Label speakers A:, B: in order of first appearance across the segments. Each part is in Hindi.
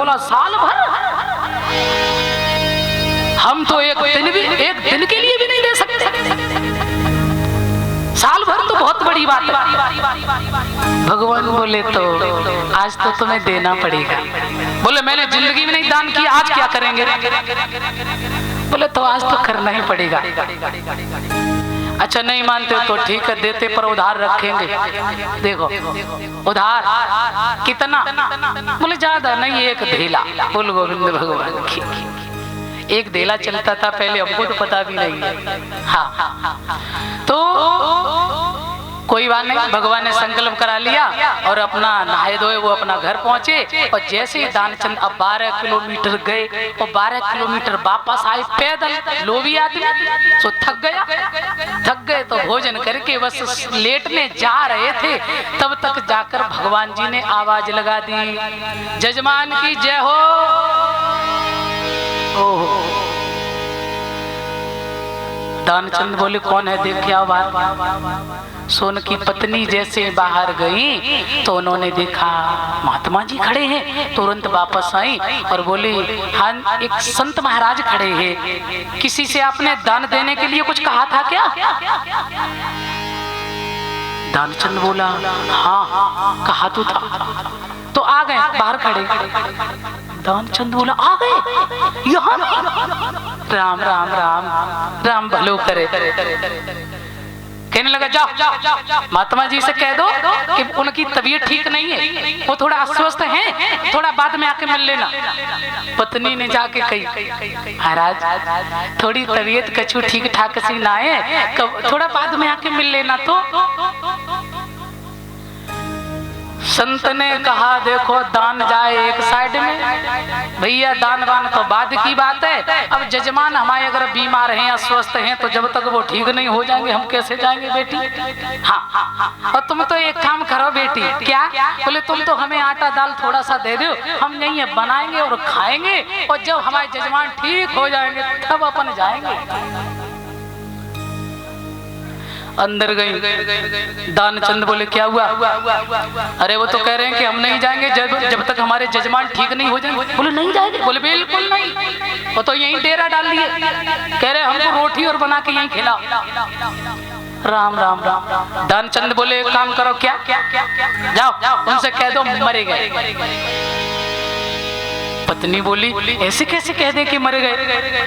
A: बोला साल भर हम तो एक दिन के लिए भी नहीं दे सकते। साल भर तो बहुत बड़ी बात है। भगवान बोले तो आज तो तुम्हें देना पड़ेगा। बोले मैंने जिंदगी में नहीं दान किया, आज क्या करेंगे? बोले तो आज तो करना ही पड़ेगा। अच्छा नहीं मानते हो तो ठीक है, देते पर उधार रखेंगे। देखो उधार कितना? बोले ज्यादा नहीं, एक धेला। बोल गोविंद भगवान की। एक धेला चलता था पहले, हमको तो पता भी नहीं है। हाँ तो कोई बात नहीं, भगवान ने संकल्प करा लिया और अपना नहाए धोए वो अपना घर पहुंचे। और जैसे ही दानचंद अब 12 किलोमीटर गए और 12 किलोमीटर वापस आए पैदल। लोभी आदमी तो थक गए तो भोजन करके बस लेटने जा रहे थे, तब तक जाकर भगवान जी ने आवाज लगा दी, जजमान की जय हो। ओह दानचंद बोले कौन है? देखिए बाहर। सोन की पत्नी जैसे बाहर गई तो उन्होंने देखा महात्मा जी खड़े हैं। तुरंत वापस आई और बोले हाँ एक संत महाराज खड़े हैं, किसी से आपने दान देने के लिए कुछ कहा था क्या? दानचंद बोला हाँ कहा तो था। तो आ गए बाहर खड़े। दानचंद बोला आ गए यहाँ? राम राम राम राम भलो करे। कहने लगा जाओ महात्मा जी से कह दो कि उनकी तबीयत ठीक नहीं है, वो थोड़ा अस्वस्थ हैं, थोड़ा बाद में आके मिल लेना। पत्नी ने जाके कही महाराज थोड़ी तबीयत कछु ठीक ठाक सी ना है, थोड़ा बाद में आके मिल लेना। तो संत ने कहा देखो दान जाए एक साइड में, भैया दान वान तो बाद की बात है। अब जजमान हमारे अगर बीमार हैं अस्वस्थ हैं तो जब तक वो ठीक नहीं हो जाएंगे हम कैसे जाएंगे बेटी? हाँ और तुम तो एक काम करो बेटी। क्या? बोले तुम तो हमें आटा दाल थोड़ा सा दे दो, हम यहीं बनाएंगे और खाएंगे और जब हमारे जजमान ठीक हो जाएंगे तब अपन जाएंगे। अंदर गई। दानचंद बोले क्या हुआ? अरे वो तो कह रहे हैं कि हम नहीं जाएंगे जब तक हमारे जजमान ठीक नहीं हो जाएंगे। बोले नहीं जाएंगे? बोले बिल्कुल नहीं, वो तो यहीं डेरा डाल लिए, कह रहे हमको रोटी और बना के यहीं खिलाओ। राम राम राम। दानचंद बोले एक काम करो, क्या? जाओ उनसे कह दो मरे गए। पत्नी बोली ऐसे कैसे कह दे कि मर गए?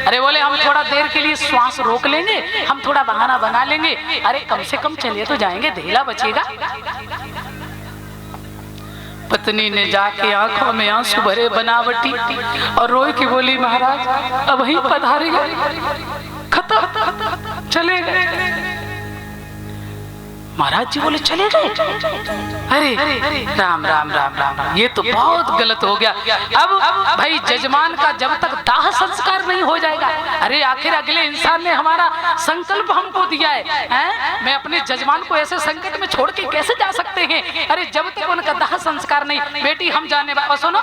A: अरे बोले हम थोड़ा देर के लिए श्वास रोक लेंगे, हम थोड़ा बहाना बना लेंगे। अरे कम से कम चलिए तो जाएंगे, धेला बचेगा। पत्नी ने जाके आंखों में आंसू भरे बनावटी और रोई की बोली महाराज अब वहीं पधारे गए, खत्म चले गए। महाराज जी बोले चले गए? अरे राम राम राम राम, ये तो बहुत गलत हो गया। अब भाई जजमान का जब तक दाह संस्कार नहीं हो जाएगा, अरे आखिर अगले इंसान ने हमारा संकल्प हमको दिया है, मैं अपने जजमान को ऐसे संकट में छोड़ के कैसे जा सकते हैं? अरे जब तक उनका दाह संस्कार नहीं, बेटी हम जाने वाले। सुनो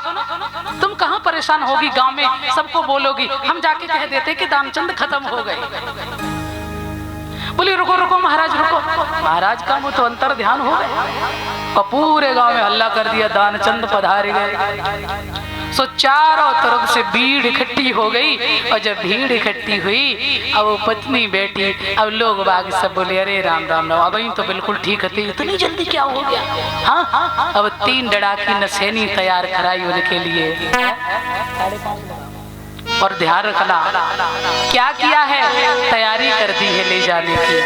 A: तुम कहाँ परेशान होगी, गाँव में सबको बोलोगी, हम जाके कह देते कि दानचंद खत्म हो गए। बोली रुको रुको महाराज रुको। महाराज का वो तो अंतर ध्यान हो गया और पूरे गांव में हल्ला कर दिया दानचंद पधारे गए। सो चारों तरफ से भीड़ इकट्ठी हो गई और जब भीड़ इकट्ठी हुई अब वो पत्नी बैठी, अब लोग बाग सब बोले अरे राम राम राम, अब ही तो बिल्कुल ठीक है, इतनी जल्दी क्या हो गया? हाँ अब 3 डड़ाकी नसैनी तैयार कराई उनके लिए। और ध्यान रखना क्या किया है, तैयारी कर दी है ले जाने की।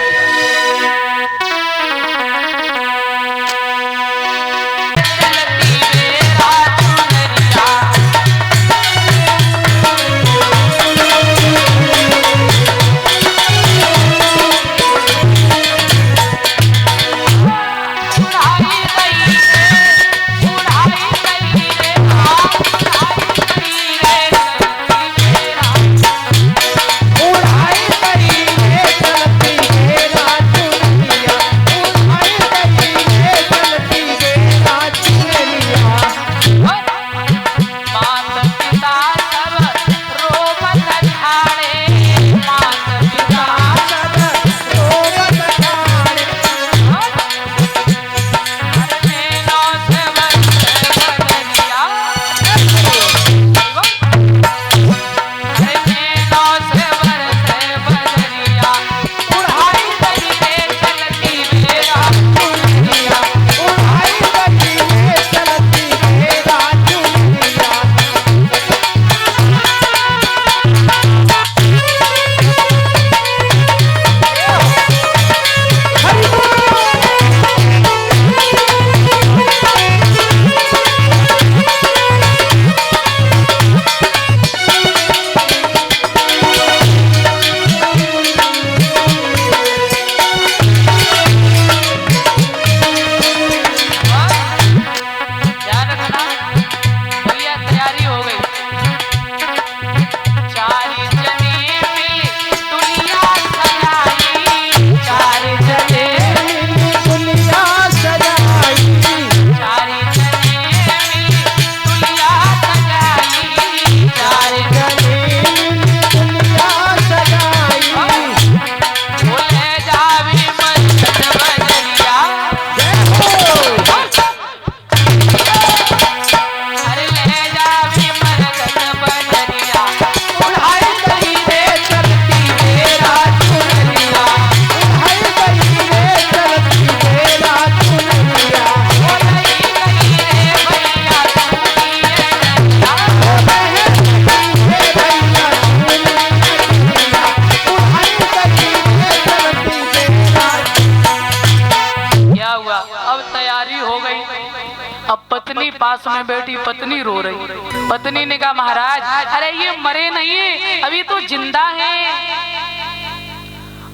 A: पास में बैठी पत्नी रो रही। पत्नी ने कहा महाराज अरे ये मरे नहीं है, अभी तो जिंदा है।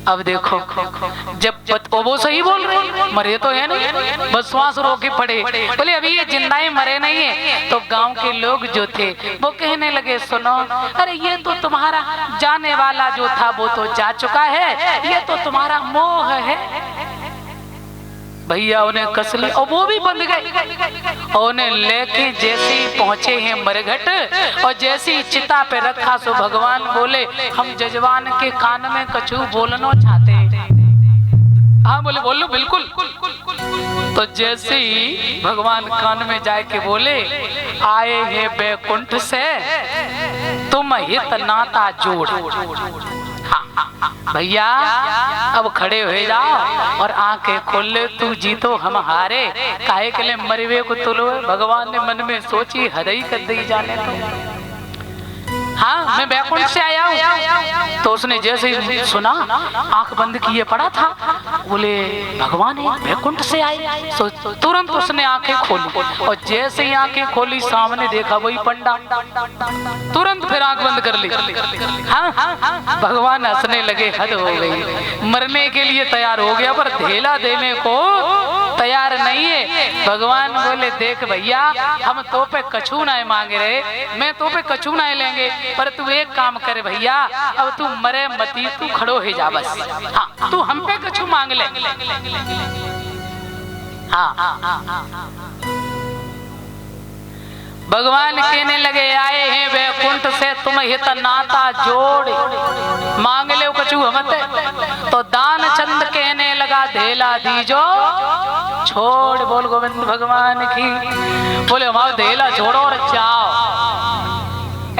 A: अब देखो जब वो सही बोल रहे, मरे तो है नहीं, बस श्वास रोके पड़े। बोले अभी ये जिंदा है, मरे नहीं है। तो गांव के लोग जो थे वो कहने लगे सुनो, अरे ये तो तुम्हारा जाने वाला जो था वो तो जा चुका है, ये तो तुम्हारा मोह है। भैया उन्हें कस ली और वो भी बंध गए। और उन्हें लेके जैसे ही पहुंचे हैं मरघट और जैसे ही चिता पे रखा सो भगवान बोले हम जजवान के कान में कछु बोलना चाहते हैं। हाँ बोले बोलो बिल्कुल। तो जैसे ही भगवान कान में जाके बोले आए हैं बैकुंठ से तुम हित नाता जोड़। भैया अब खड़े हो जाओ और आंखें खोल ले, तू जीतो हम हारे, काहे के लिए मरवे को तुलो। भगवान ने मन में सोची हृदय कर दी जाने तो। हाँ मैं बैकुंठ से आया हूँ। तो उसने जैसे ही सुना आंख बंद किए पड़ा था, बोले भगवान है बैकुंठ से आए। तो तुरंत उसने आंखें खोली और जैसे ही आंखें खोली सामने देखा वही पंडा, तुरंत फिर आंख बंद कर ली। हाँ भगवान हंसने लगे, हद हो गई, मरने के लिए तैयार हो गया पर धेला देने को तैयार नहीं है। भगवान बोले देख भैया हम तो पे कछु ना मांगे रहे, मैं तो पे कछु ना लेंगे, पर तू एक काम करे भैया, अब तू मरे मती, तू खड़ो हो जा बस। हाँ तू हम पे कछु मांग ले। हाँ भगवान कहने लगे आए हैं वैकुंठ से तुम हित नाता जोड़, मांग ले कछु हमते। तो दान चंद कहने लगा धेला दीजो छोड़। बोल गोविंद भगवान की। बोले हमारा धेला छोड़ो और जाओ।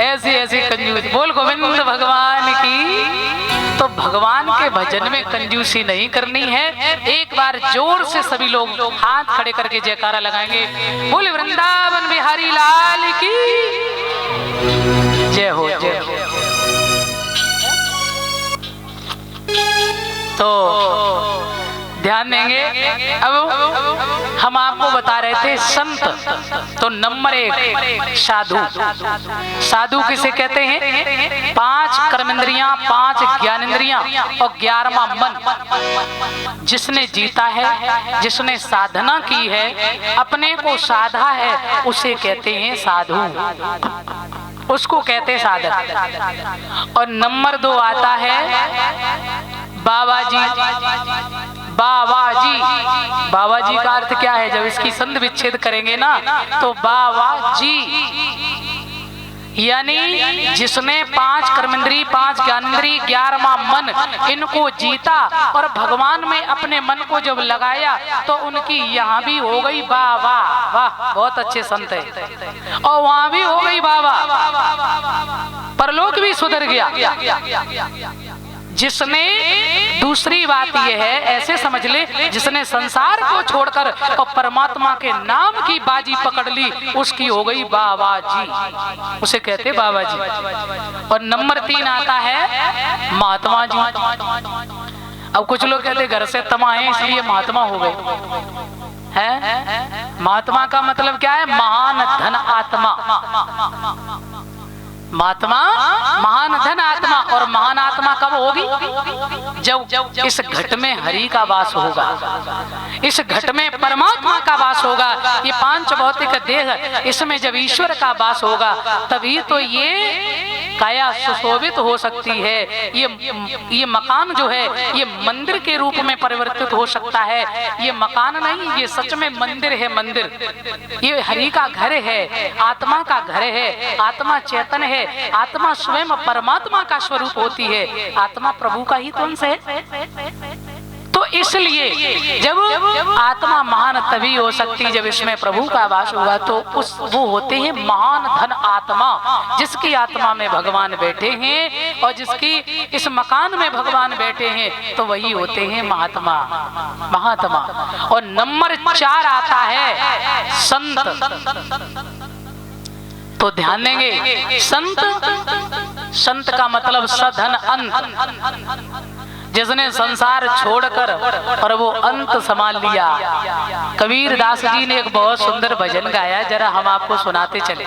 A: ऐसी ऐसी कंजूसी। बोल गोविंद भगवान की। तो भगवान के भजन में कंजूसी नहीं करनी है। एक बार जोर से सभी लोग हाथ खड़े करके जयकारा लगाएंगे। बोले वृंदावन बिहारी लाल की जय हो, जय हो। तो ध्यान देंगे। अब हम आपको बता रहे थे संत, तो नंबर 1 साधु। साधु किसे कहते हैं? 5 कर्मेंद्रियां, 5 ज्ञानेंद्रियां और 11वां मन जिसने जीता है, जिसने साधना की है, अपने को साधा है, उसे कहते हैं साधु, उसको कहते हैं साधक। और नंबर 2 आता है बाबा जी। बाबा जी, बाबा जी का अर्थ क्या है? जब इसकी संधि विच्छेद करेंगे ना तो बाबा जी यानी जिसने 5 कर्मेंद्री, 5 ज्ञानेंद्री, 11वां मन इनको जीता और भगवान में अपने मन को जब लगाया तो उनकी यहाँ भी हो गई वाह वाह वाह, बहुत अच्छे संत है, और वहां भी हो गई वाह वाह, परलोक भी सुधर गया। जिसने, दूसरी बात यह है, ऐसे समझ ले, जिसने संसार को छोड़कर और परमात्मा के नाम की बाजी पकड़ ली उसकी हो गई बाबा जी, उसे कहते बाबा जी। और नंबर 3 आता है महात्मा जी। अब कुछ लोग कहते घर से तमा है इसलिए महात्मा हो गए हैं। महात्मा का मतलब क्या है? महान धन आत्मा। महात्मा महान धन आत्मा। और महान आत्मा कब होगी? जब इस घट में हरि का वास होगा, इस घट में परमात्मा का वास होगा। ये 5 भौतिक देह, इसमें जब ईश्वर का वास होगा तभी तो ये काया सुशोभित हो सकती है। ये मकान जो है ये मंदिर के रूप में परिवर्तित हो सकता है। ये मकान नहीं, ये सच में मंदिर है। मंदिर ये हरि का घर है, आत्मा का घर है। आत्मा चेतन है, आत्मा स्वयं परमात्मा का स्वरूप होती है। आत्मा प्रभु का ही तो अंश है। तो इसलिए जब आत्मा महान तभी हो सकती जब इसमें प्रभु का वास होगा। तो वो होते हैं महान धन आत्मा, जिसकी आत्मा में भगवान बैठे हैं और जिसकी इस मकान में भगवान बैठे हैं, तो वही होते हैं महात्मा, महात्मा। और नंबर 4 आता है संत। तो ध्यान देंगे, संत, संत का मतलब सधन अंत। जिसने संसार छोड़कर और वो अंत संभाल लिया। कबीर दास जी ने एक बहुत सुंदर भजन गाया, जरा हम आपको सुनाते चले।